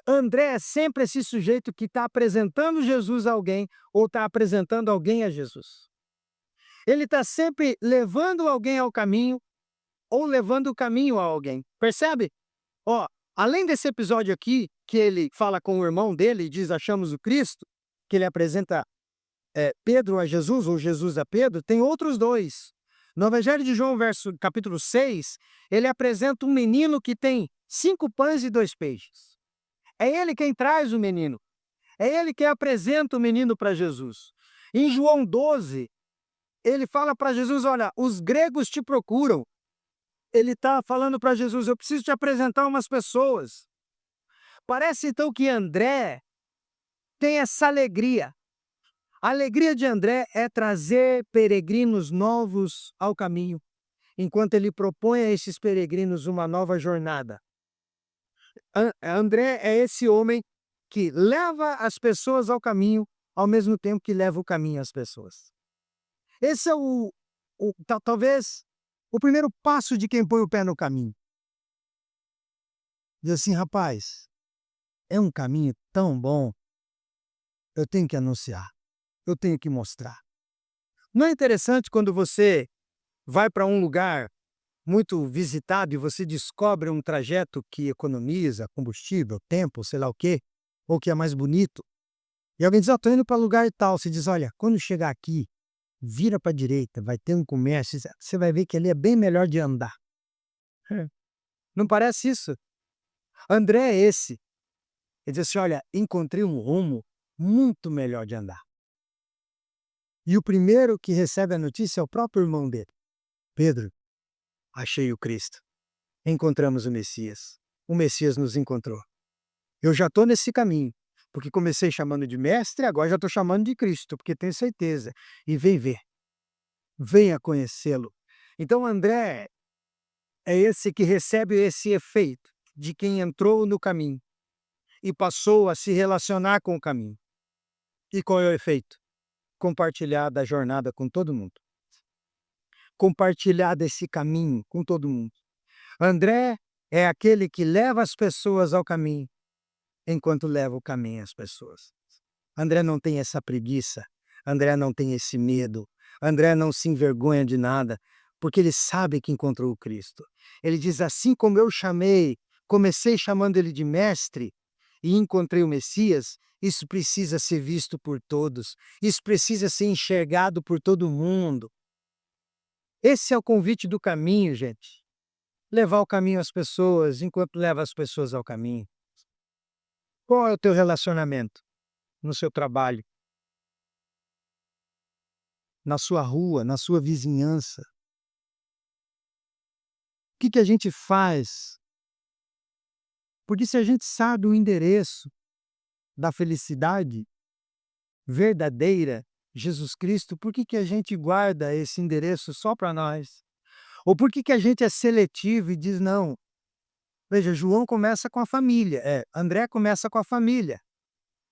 S1: André é sempre esse sujeito que está apresentando Jesus a alguém ou está apresentando alguém a Jesus. Ele está sempre levando alguém ao caminho ou levando o caminho a alguém. Percebe? Ó, além desse episódio aqui, que ele fala com o irmão dele e diz achamos o Cristo, que ele apresenta Pedro a Jesus ou Jesus a Pedro, tem outros 2. No Evangelho de João, capítulo 6, ele apresenta um menino que tem 5 pães e 2 peixes. É ele quem traz o menino. É ele quem apresenta o menino para Jesus. Em João 12, ele fala para Jesus: olha, os gregos te procuram. Ele está falando para Jesus: eu preciso te apresentar umas pessoas. Parece então que André tem essa alegria. A alegria de André é trazer peregrinos novos ao caminho, enquanto ele propõe a esses peregrinos uma nova jornada. André é esse homem que leva as pessoas ao caminho, ao mesmo tempo que leva o caminho às pessoas. Esse é talvez o primeiro passo de quem põe o pé no caminho. Diz assim: rapaz, é um caminho tão bom, eu tenho que anunciar, eu tenho que mostrar. Não é interessante quando você vai para um lugar muito visitado e você descobre um trajeto que economiza combustível, tempo, sei lá o quê, ou que é mais bonito, e alguém diz: estou indo para lugar tal. Você diz: olha, quando chegar aqui, vira para a direita, vai ter um comércio, você vai ver que ali é bem melhor de andar. Não parece isso? André é esse. Ele diz assim: olha, encontrei um rumo muito melhor de andar. E o primeiro que recebe a notícia é o próprio irmão dele. Pedro, achei o Cristo. Encontramos o Messias. O Messias nos encontrou. Eu já estou nesse caminho, porque comecei chamando de mestre, agora já estou chamando de Cristo, porque tenho certeza. E vem ver. Venha conhecê-lo. Então André é esse que recebe esse efeito de quem entrou no caminho e passou a se relacionar com o caminho. E qual é o efeito? Compartilhar da jornada com todo mundo. Compartilhar desse caminho com todo mundo. André é aquele que leva as pessoas ao caminho, enquanto leva o caminho às pessoas. André não tem essa preguiça, André não tem esse medo, André não se envergonha de nada, porque ele sabe que encontrou o Cristo. Ele diz: assim como eu comecei chamando ele de mestre e encontrei o Messias, isso precisa ser visto por todos, isso precisa ser enxergado por todo mundo. Esse é o convite do caminho, gente. Levar o caminho às pessoas, enquanto leva as pessoas ao caminho. Qual é o teu relacionamento? No seu trabalho, na sua rua, na sua vizinhança? O que a gente faz? Porque se a gente sabe o endereço da felicidade verdadeira, Jesus Cristo, por que a gente guarda esse endereço só para nós? Ou por que a gente é seletivo e diz: não? Veja, João começa com a família, André começa com a família.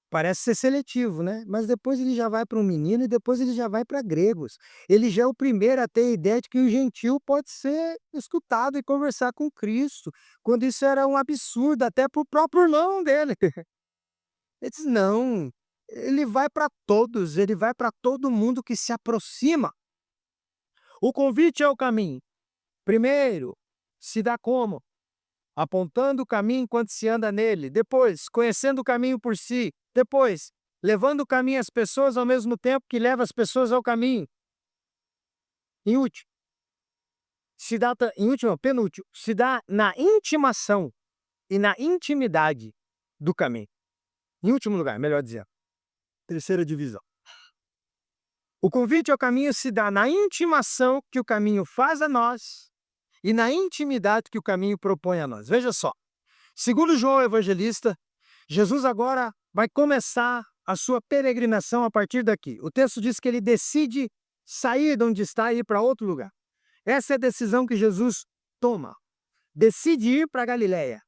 S1: Parece ser seletivo, né? Mas depois ele já vai para um menino e depois ele já vai para gregos. Ele já é o primeiro a ter a ideia de que o gentil pode ser escutado e conversar com Cristo, quando isso era um absurdo até para o próprio irmão dele. Ele diz: não, ele vai para todos, ele vai para todo mundo que se aproxima. O convite é o caminho. Primeiro, se dá como? Apontando o caminho enquanto se anda nele. Depois, conhecendo o caminho por si. Depois, levando o caminho às pessoas ao mesmo tempo que leva as pessoas ao caminho. Em último, penúltimo, se dá na intimação e na intimidade do caminho. Em último lugar, melhor dizendo. Terceira divisão. O convite ao caminho se dá na intimação que o caminho faz a nós e na intimidade que o caminho propõe a nós. Veja só. Segundo João Evangelista, Jesus agora vai começar a sua peregrinação a partir daqui. O texto diz que ele decide sair de onde está e ir para outro lugar. Essa é a decisão que Jesus toma. Decide ir para Galiléia.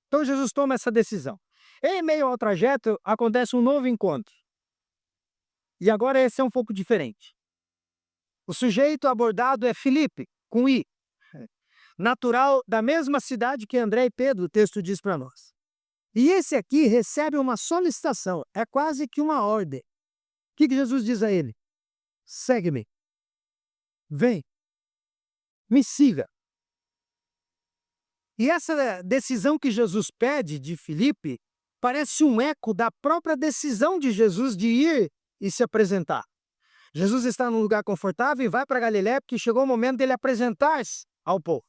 S1: Então Jesus toma essa decisão. Em meio ao trajeto, acontece um novo encontro. E agora esse é um pouco diferente. O sujeito abordado é Filipe, com I, natural da mesma cidade que André e Pedro, o texto diz para nós. E esse aqui recebe uma solicitação, é quase que uma ordem. O que Jesus diz a ele? Segue-me. Vem. Me siga. E essa decisão que Jesus pede de Filipe parece um eco da própria decisão de Jesus de ir e se apresentar. Jesus está num lugar confortável e vai para Galiléia porque chegou o momento dele apresentar-se ao povo.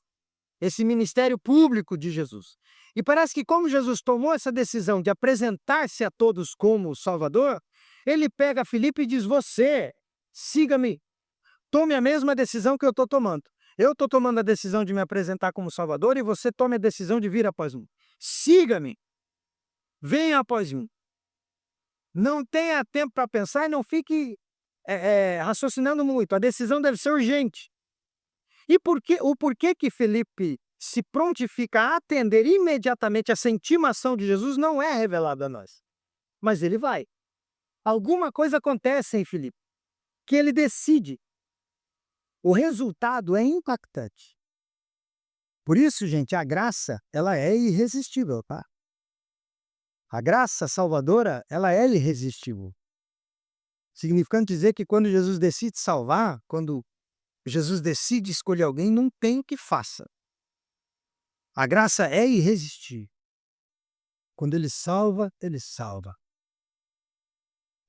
S1: Esse ministério público de Jesus. E parece que como Jesus tomou essa decisão de apresentar-se a todos como Salvador, ele pega Filipe e diz: você, siga-me. Tome a mesma decisão que eu estou tomando. Eu estou tomando a decisão de me apresentar como Salvador e você tome a decisão de vir após mim. Siga-me. Venha após mim. Não tenha tempo para pensar e não fique raciocinando muito. A decisão deve ser urgente. E o porquê que Felipe se prontifica a atender imediatamente essa intimação de Jesus não é revelado a nós. Mas ele vai. Alguma coisa acontece em Filipe, que ele decide. O resultado é impactante. Por isso, gente, a graça, ela é irresistível, tá? A graça salvadora, ela é irresistível. Significando dizer que quando Jesus decide salvar, quando Jesus decide escolher alguém, não tem o que faça. A graça é irresistível. Quando ele salva, ele salva.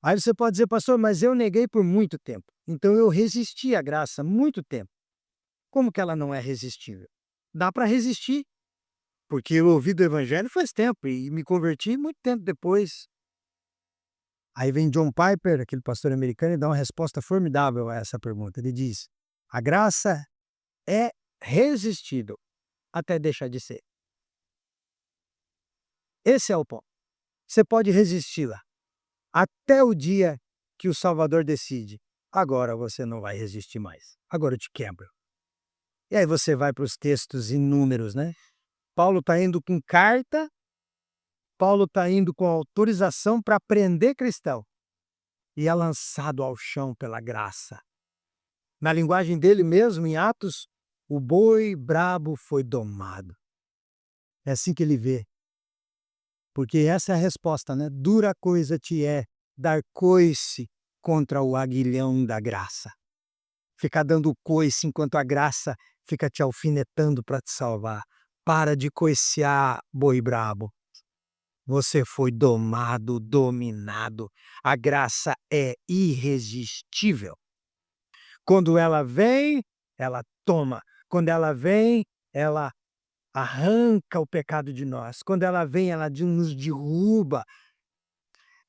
S1: Aí você pode dizer, pastor, mas eu neguei por muito tempo. Então eu resisti à graça muito tempo. Como que ela não é resistível? Dá para resistir, porque eu ouvi do evangelho faz tempo e me converti muito tempo depois. Aí vem John Piper, aquele pastor americano, e dá uma resposta formidável a essa pergunta. Ele diz, a graça é resistível até deixar de ser. Esse é o ponto. Você pode resisti-la até o dia que o Salvador decide. Agora você não vai resistir mais. Agora eu te quebro. E aí você vai para os textos inúmeros, né? Paulo está indo com carta, Paulo está indo com autorização para prender cristão. E é lançado ao chão pela graça. Na linguagem dele mesmo, em Atos, o boi brabo foi domado. É assim que ele vê. Porque essa é a resposta, né? Dura coisa te é dar coice contra o aguilhão da graça. Ficar dando coice enquanto a graça fica te alfinetando para te salvar. Para de coicear, boi brabo. Você foi domado, dominado. A graça é irresistível. Quando ela vem, ela toma. Quando ela vem, ela arranca o pecado de nós. Quando ela vem, ela nos derruba.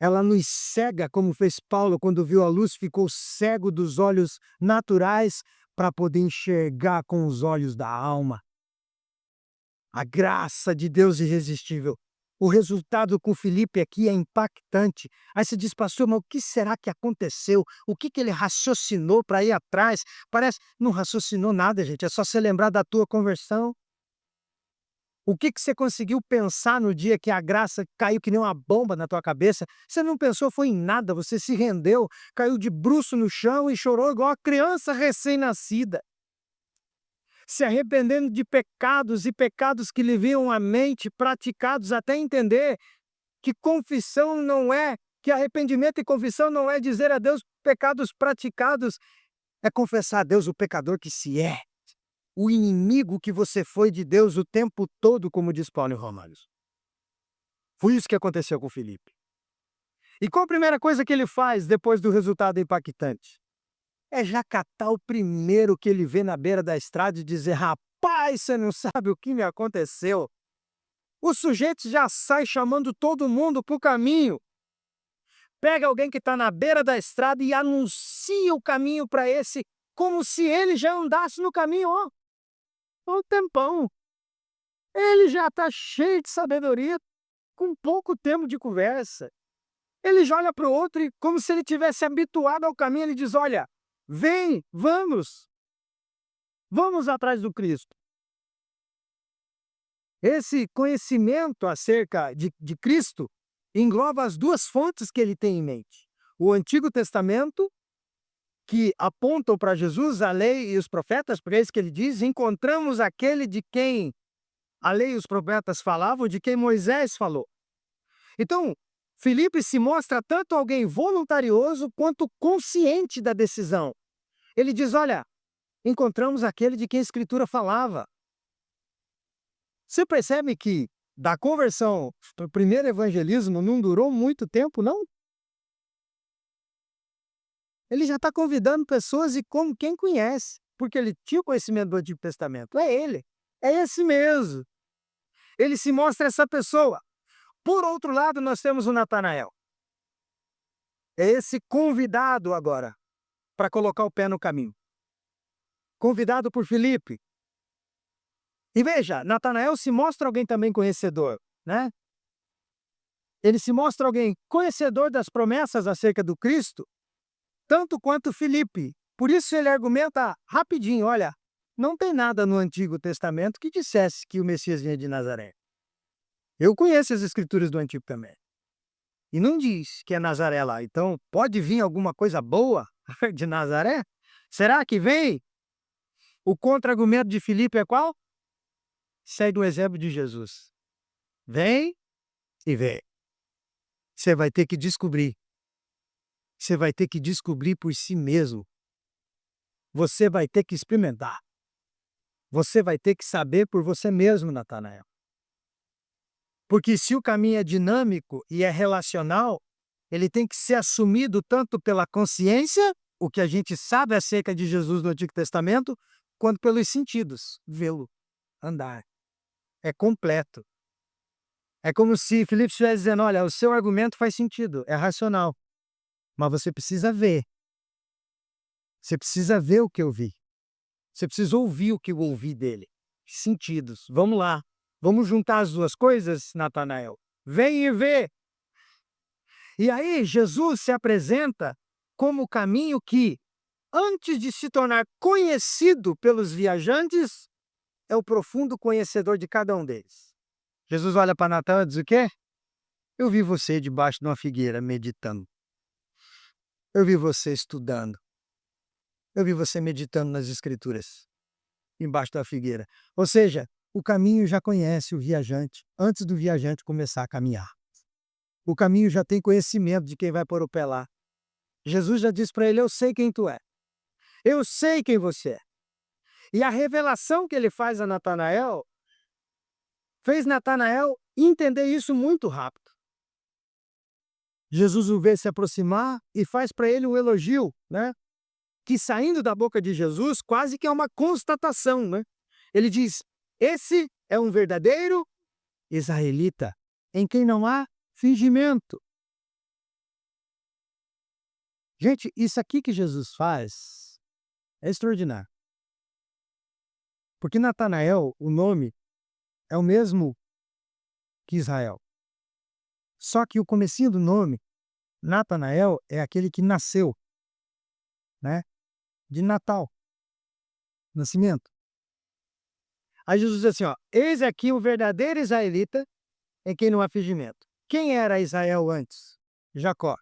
S1: Ela nos cega, como fez Paulo quando viu a luz, ficou cego dos olhos naturais para poder enxergar com os olhos da alma. A graça de Deus irresistível. O resultado com Filipe aqui é impactante. Aí você diz, pastor, mas o que será que aconteceu? O que ele raciocinou para ir atrás? Não raciocinou nada, gente. É só você lembrar da tua conversão. O que você conseguiu pensar no dia que a graça caiu que nem uma bomba na tua cabeça? Você não pensou, foi em nada. Você se rendeu, caiu de bruço no chão e chorou igual a criança recém-nascida. Se arrependendo de pecados e pecados que lhe vinham à mente, praticados até entender que confissão não é, que arrependimento e confissão não é dizer a Deus pecados praticados, é confessar a Deus o pecador que se é, o inimigo que você foi de Deus o tempo todo, como diz Paulo em Romanos. Foi isso que aconteceu com Filipe. E qual a primeira coisa que ele faz depois do resultado impactante? É já catar o primeiro que ele vê na beira da estrada e dizer, rapaz, você não sabe o que me aconteceu. O sujeito já sai chamando todo mundo para o caminho. Pega alguém que está na beira da estrada e anuncia o caminho para esse, como se ele já andasse no caminho, ó um tempão. Ele já está cheio de sabedoria, com pouco tempo de conversa. Ele já olha para o outro e, como se ele tivesse habituado ao caminho, ele diz, olha, vem, vamos atrás do Cristo. Esse conhecimento acerca de Cristo engloba as duas fontes que ele tem em mente. O Antigo Testamento, que apontam para Jesus, a lei e os profetas, por isso que ele diz, encontramos aquele de quem a lei e os profetas falavam, de quem Moisés falou. Então, Filipe se mostra tanto alguém voluntarioso quanto consciente da decisão. Ele diz, olha, encontramos aquele de quem a Escritura falava. Você percebe que da conversão para o primeiro evangelismo não durou muito tempo, não? Ele já está convidando pessoas e como quem conhece, porque ele tinha o conhecimento do Antigo Testamento. É ele, é esse mesmo. Ele se mostra essa pessoa. Por outro lado, nós temos o Natanael. É esse convidado agora para colocar o pé no caminho. convidado por Filipe. E veja, Natanael se mostra alguém também conhecedor, né? Ele se mostra alguém conhecedor das promessas acerca do Cristo, tanto quanto Filipe. Por isso ele argumenta rapidinho, olha, não tem nada no Antigo Testamento que dissesse que o Messias vinha de Nazaré. Eu conheço as escrituras do Antigo também. E não diz que é Nazaré lá. Então, pode vir alguma coisa boa de Nazaré? Será que vem? O contra-argumento de Filipe é qual? Segue o exemplo de Jesus. Vem e vem. Você vai ter que descobrir. Você vai ter que descobrir por si mesmo. Você vai ter que experimentar. Você vai ter que saber por você mesmo, Natanael. Porque se o caminho é dinâmico e é relacional, ele tem que ser assumido tanto pela consciência, o que a gente sabe acerca de Jesus no Antigo Testamento, quanto pelos sentidos, vê-lo, andar. É completo. É como se Filipe estivesse dizendo, olha, o seu argumento faz sentido, é racional, mas você precisa ver. Você precisa ver o que eu vi. Você precisa ouvir o que eu ouvi dele. Sentidos. Vamos lá. Vamos juntar as duas coisas, Natanael. Vem e vê. E aí, Jesus se apresenta como o caminho que, antes de se tornar conhecido pelos viajantes, é o profundo conhecedor de cada um deles. Jesus olha para Natanael e diz o quê? Eu vi você debaixo de uma figueira meditando. Eu vi você estudando. Eu vi você meditando nas Escrituras, embaixo da figueira. Ou seja, o caminho já conhece o viajante antes do viajante começar a caminhar. O caminho já tem conhecimento de quem vai pôr o pé lá. Jesus já disse para ele, eu sei quem tu é. Eu sei quem você é. E a revelação que ele faz a Natanael, fez Natanael entender isso muito rápido. Jesus o vê se aproximar e faz para ele um elogio, né? Que saindo da boca de Jesus quase que é uma constatação, né? Ele diz, esse é um verdadeiro israelita, em quem não há fingimento. Gente, isso aqui que Jesus faz é extraordinário. Porque Natanael, o nome, é o mesmo que Israel. Só que o comecinho do nome, Natanael, é aquele que nasceu, né? De Natal, nascimento. Aí Jesus diz assim, ó, eis aqui o verdadeiro israelita em quem não há fingimento. Quem era Israel antes? Jacó.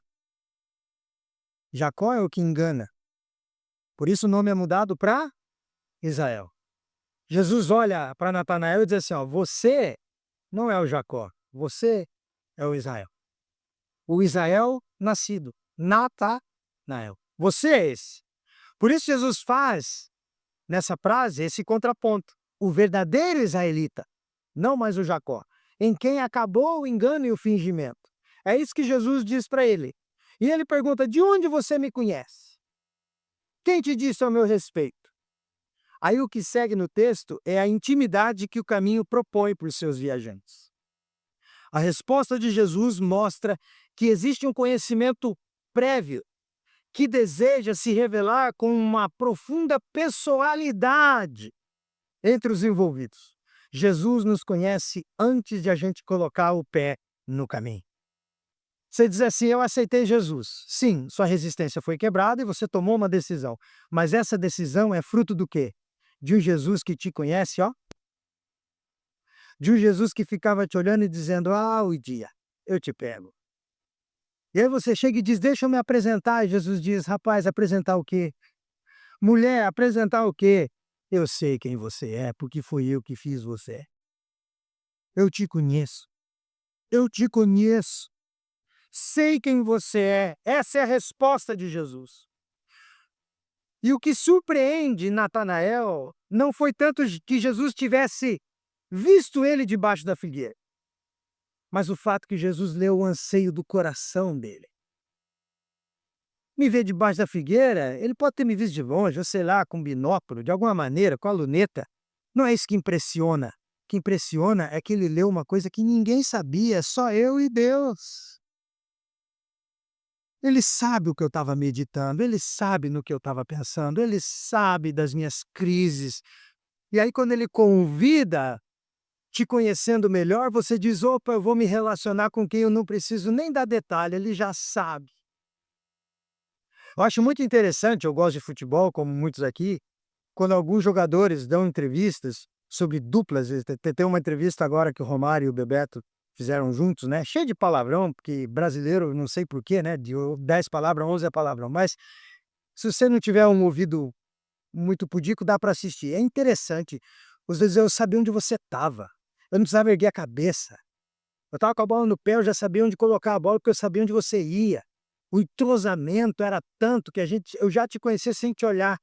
S1: Jacó é o que engana. Por isso o nome é mudado para Israel. Jesus olha para Natanael e diz assim, ó, você não é o Jacó, você é o Israel. O Israel nascido, Natanael. Você é esse. Por isso Jesus faz, nessa frase, esse contraponto. O verdadeiro israelita, não mais o Jacó, em quem acabou o engano e o fingimento. É isso que Jesus diz para ele. E ele pergunta, de onde você me conhece? Quem te disse ao meu respeito? Aí o que segue no texto é a intimidade que o caminho propõe para os seus viajantes. A resposta de Jesus mostra que existe um conhecimento prévio que deseja se revelar com uma profunda pessoalidade entre os envolvidos. Jesus nos conhece antes de a gente colocar o pé no caminho. Você diz assim, eu aceitei Jesus. Sim, sua resistência foi quebrada e você tomou uma decisão. Mas essa decisão é fruto do quê? De um Jesus que te conhece, ó. De um Jesus que ficava te olhando e dizendo, ah, o dia, eu te pego. E aí você chega e diz, deixa eu me apresentar. E Jesus diz, rapaz, apresentar o quê? Mulher, apresentar o quê? Eu sei quem você é, porque foi eu que fiz você. Eu te conheço. Eu te conheço. Sei quem você é. Essa é a resposta de Jesus. E o que surpreende Natanael não foi tanto que Jesus tivesse visto ele debaixo da figueira, mas o fato que Jesus leu o anseio do coração dele. Me ver debaixo da figueira, ele pode ter me visto de longe, ou sei lá, com binóculo, de alguma maneira, com a luneta. Não é isso que impressiona. O que impressiona é que ele leu uma coisa que ninguém sabia, só eu e Deus. Ele sabe o que eu estava meditando, ele sabe no que eu estava pensando, ele sabe das minhas crises. E aí, quando ele convida, te conhecendo melhor, você diz: opa, eu vou me relacionar com quem eu não preciso nem dar detalhe, ele já sabe. Eu acho muito interessante, eu gosto de futebol, como muitos aqui, quando alguns jogadores dão entrevistas sobre duplas. Tem uma entrevista agora que o Romário e o Bebeto fizeram juntos, né? Cheio de palavrão, porque brasileiro, não sei porquê, né? De 10 palavras, 11 é palavrão. Mas se você não tiver um ouvido muito pudico, dá para assistir. É interessante. Às vezes eu sabia onde você estava. Eu não precisava erguer a cabeça. Eu estava com a bola no pé, eu já sabia onde colocar a bola, porque eu sabia onde você ia. O entrosamento era tanto que eu já te conhecia sem te olhar.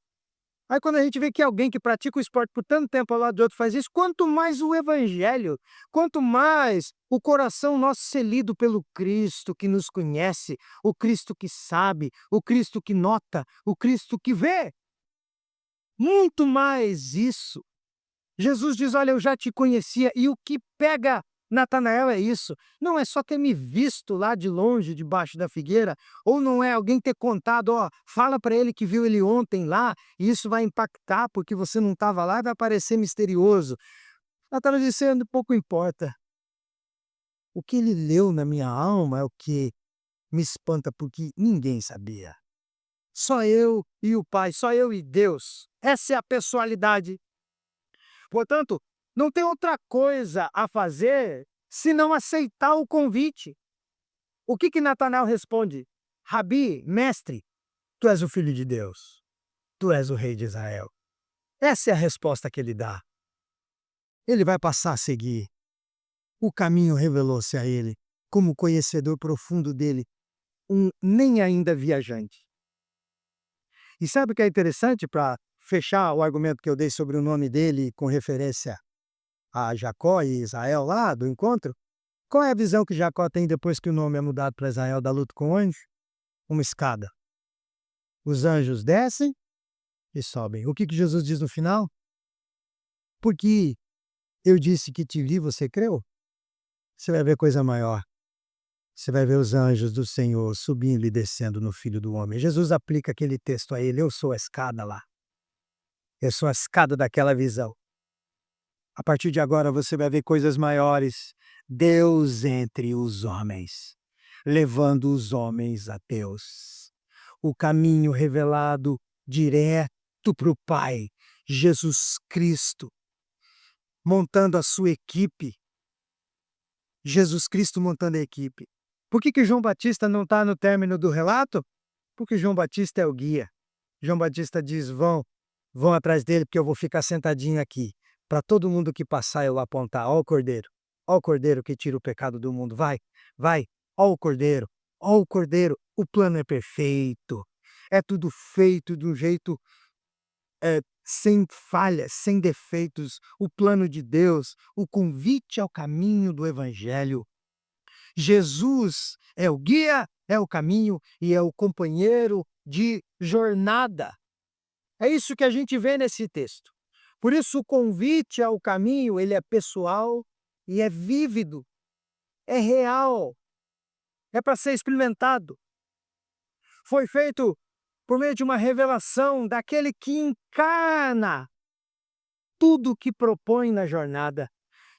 S1: Aí quando a gente vê que alguém que pratica o esporte por tanto tempo ao lado do outro faz isso, quanto mais o evangelho, quanto mais o coração nosso ser lido pelo Cristo que nos conhece, o Cristo que sabe, o Cristo que nota, o Cristo que vê. Muito mais isso. Jesus diz: olha, eu já te conhecia, e o que pega Natanael é isso. Não é só ter me visto lá de longe, debaixo da figueira, ou não é alguém ter contado: ó, fala para ele que viu ele ontem lá, e isso vai impactar porque você não estava lá e vai parecer misterioso. Natanael dizendo: pouco importa. O que ele leu na minha alma é o que me espanta, porque ninguém sabia. Só eu e o Pai, só eu e Deus. Essa é a pessoalidade. Portanto, não tem outra coisa a fazer senão aceitar o convite. O que Natanael responde? Rabi, mestre, tu és o filho de Deus, tu és o rei de Israel. Essa é a resposta que ele dá. Ele vai passar a seguir. O caminho revelou-se a ele, como conhecedor profundo dele, um nem ainda viajante. E sabe o que é interessante para fechar o argumento que eu dei sobre o nome dele com referência a Jacó e Israel lá do encontro? Qual é a visão que Jacó tem depois que o nome é mudado para Israel da luta com o anjo? Uma escada. Os anjos descem e sobem. O que Jesus diz no final? Porque eu disse que te vi, você creu? Você vai ver coisa maior. Você vai ver os anjos do Senhor subindo e descendo no Filho do Homem. Jesus aplica aquele texto a ele: eu sou a escada lá. Eu sou a escada daquela visão. A partir de agora você vai ver coisas maiores. Deus entre os homens, levando os homens a Deus. O caminho revelado direto para o Pai, Jesus Cristo, montando a sua equipe. Jesus Cristo montando a equipe. Por que João Batista não está no término do relato? Porque João Batista é o guia. João Batista diz: vão atrás dele, porque eu vou ficar sentadinho aqui. Para todo mundo que passar, eu apontar: ó o Cordeiro que tira o pecado do mundo. Vai, ó o Cordeiro. O plano é perfeito. É tudo feito de um jeito sem falhas, sem defeitos. O plano de Deus, o convite ao caminho do Evangelho. Jesus é o guia, é o caminho e é o companheiro de jornada. É isso que a gente vê nesse texto. Por isso o convite ao caminho, ele é pessoal e é vívido, é real, é para ser experimentado. Foi feito por meio de uma revelação daquele que encarna tudo o que propõe na jornada.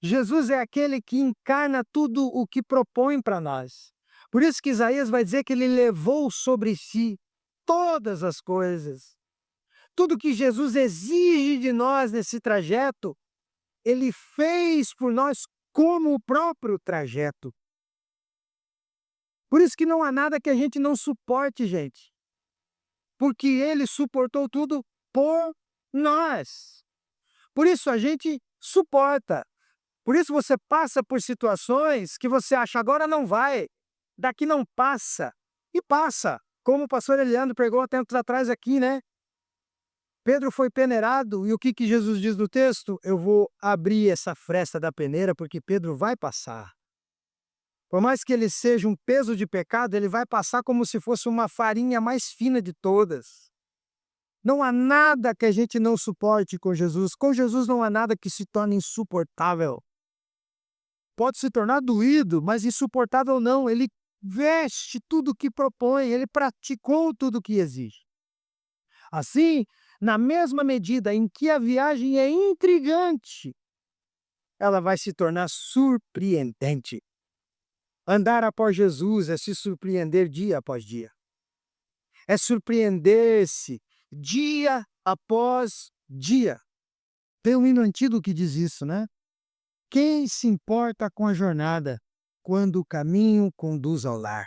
S1: Jesus é aquele que encarna tudo o que propõe para nós. Por isso que Isaías vai dizer que ele levou sobre si todas as coisas. Tudo que Jesus exige de nós nesse trajeto, ele fez por nós como o próprio trajeto. Por isso que não há nada que a gente não suporte, gente. Porque ele suportou tudo por nós. Por isso a gente suporta. Por isso você passa por situações que você acha agora não vai, daqui não passa. E passa. Como o pastor Eliandro pregou há tempos atrás aqui, né? Pedro foi peneirado, e o que Jesus diz no texto? Eu vou abrir essa fresta da peneira porque Pedro vai passar. Por mais que ele seja um peso de pecado, ele vai passar como se fosse uma farinha mais fina de todas. Não há nada que a gente não suporte com Jesus. Com Jesus não há nada que se torne insuportável. Pode se tornar doído, mas insuportável não. Ele veste tudo que propõe, ele praticou tudo que exige. Assim, na mesma medida em que a viagem é intrigante, ela vai se tornar surpreendente. Andar após Jesus é se surpreender dia após dia. É surpreender-se dia após dia. Tem um hino antigo que diz isso, né? Quem se importa com a jornada quando o caminho conduz ao lar?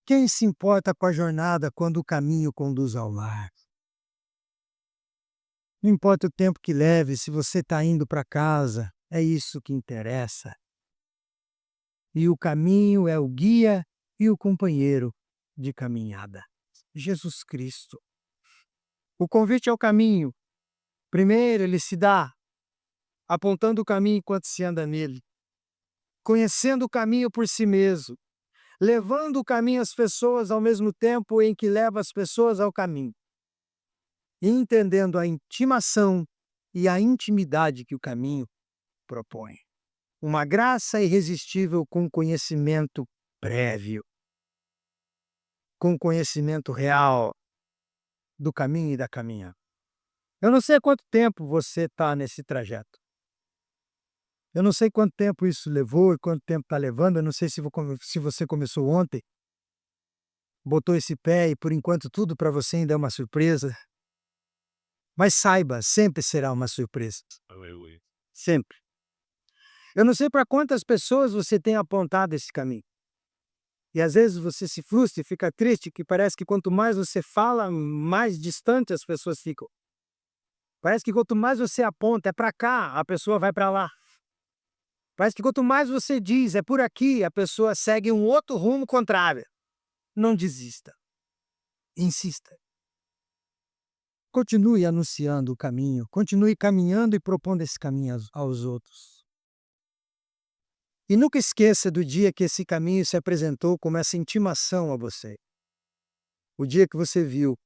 S1: Quem se importa com a jornada quando o caminho conduz ao lar? Não importa o tempo que leve, se você está indo para casa, é isso que interessa. E o caminho é o guia e o companheiro de caminhada. Jesus Cristo. O convite ao caminho, primeiro, ele se dá apontando o caminho enquanto se anda nele, conhecendo o caminho por si mesmo, levando o caminho às pessoas ao mesmo tempo em que leva as pessoas ao caminho, e entendendo a intimação e a intimidade que o caminho propõe. Uma graça irresistível com conhecimento prévio, com conhecimento real do caminho e da caminhada. Eu não sei há quanto tempo você está nesse trajeto. Eu não sei quanto tempo isso levou e quanto tempo está levando. Eu não sei se você começou ontem, botou esse pé e por enquanto tudo para você ainda é uma surpresa. Mas saiba, sempre será uma surpresa. Sempre. Eu não sei para quantas pessoas você tem apontado esse caminho. E às vezes você se frustra e fica triste, que parece que quanto mais você fala, mais distante as pessoas ficam. Parece que quanto mais você aponta, é para cá, a pessoa vai para lá. Parece que quanto mais você diz, é por aqui, a pessoa segue um outro rumo contrário. Não desista. Insista. Continue anunciando o caminho, continue caminhando e propondo esse caminho aos outros. E nunca esqueça do dia que esse caminho se apresentou como essa intimação a você. O dia que você viu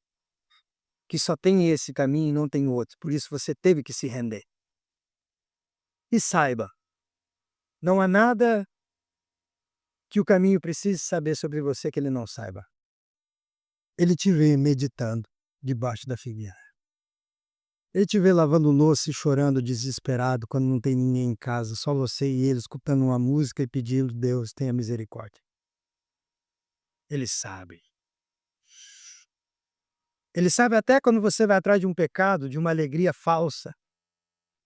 S1: que só tem esse caminho e não tem outro, por isso você teve que se render. E saiba, não há nada que o caminho precise saber sobre você que ele não saiba. Ele te vê meditando debaixo da figueira. Ele te vê lavando louça e chorando desesperado quando não tem ninguém em casa, só você e ele escutando uma música e pedindo: Deus, tenha misericórdia. Ele sabe. Ele sabe até quando você vai atrás de um pecado, de uma alegria falsa,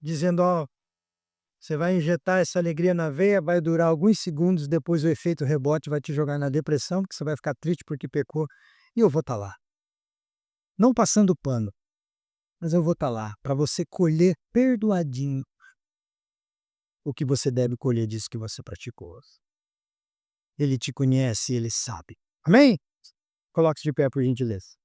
S1: dizendo: ó, você vai injetar essa alegria na veia, vai durar alguns segundos, depois o efeito rebote vai te jogar na depressão, porque você vai ficar triste porque pecou, e eu vou estar lá. Não passando pano, mas eu vou estar lá para você colher perdoadinho o que você deve colher disso que você praticou. Ele te conhece, ele sabe. Amém? Coloque-se de pé, por gentileza.